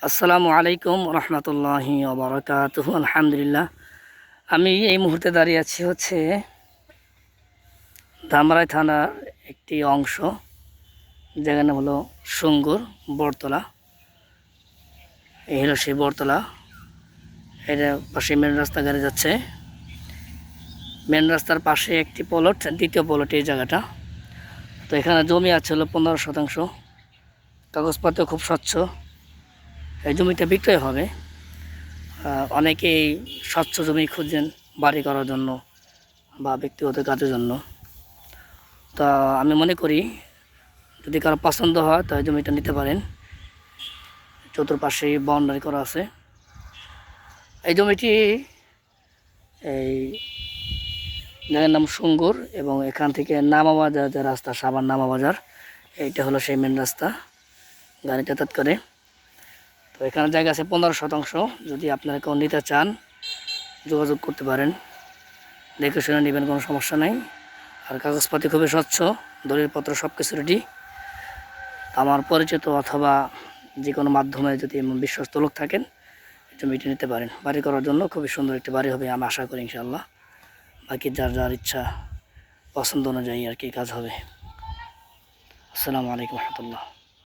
আসসালামু আলাইকুম রহমতুল্লাহি ওবরাকাতুহু। আলহামদুলিল্লাহ, আমি এই মুহূর্তে দাঁড়িয়ে আছি হচ্ছে ধামরাই থানার একটি অংশ, যেখানে হলো সুঙ্গুর বটতলা। এই হলো সেই বটতলা। এটা পাশে মেন রাস্তা গাড়ি যাচ্ছে। মেন রাস্তার পাশে একটি প্লট, দ্বিতীয় প্লট এই জায়গাটা। তো এখানে জমি আছে হলো 15%। কাগজপত্র খুব স্বচ্ছ। এই জমিটা বিক্রয় হবে। অনেকেই স্বচ্ছ জমি খুঁজছেন বাড়ি করার জন্য বা ব্যক্তিগত কাজের জন্য। তা আমি মনে করি যদি কারো পছন্দ হয় তাহলে জমিটা নিতে পারেন। চতুর্পাশে বাউন্ডারি করা আছে। এই জমিটি এই জায়গার নাম সুঙ্গুর, এবং এখান থেকে নামাবাজার যে রাস্তা, সাভার নামাবাজার, এইটা হলো সেই মেন রাস্তা, গাড়ি যাতায়াত করে। তো এখানে জায়গা আছে 15%। যদি আপনারা কেউ নিতে চান যোগাযোগ করতে পারেন, দেখে শুনে নেবেন, কোনো সমস্যা নেই। আর কাগজপাতি খুবই স্বচ্ছ, দলিলপত্র সব কিছু রেডি। আমার পরিচিত অথবা যে কোনো মাধ্যমে যদি এমন বিশ্বস্ত লোক থাকেন, জমিটি নিতে পারেন। বাড়ি করার জন্য খুবই সুন্দর একটি বাড়ি হবে আমি আশা করি ইনশাআল্লাহ। বাকি যার যার ইচ্ছা পছন্দ অনুযায়ী আর কি কাজ হবে। আসসালামু আলাইকুম রহমতুল্লাহ।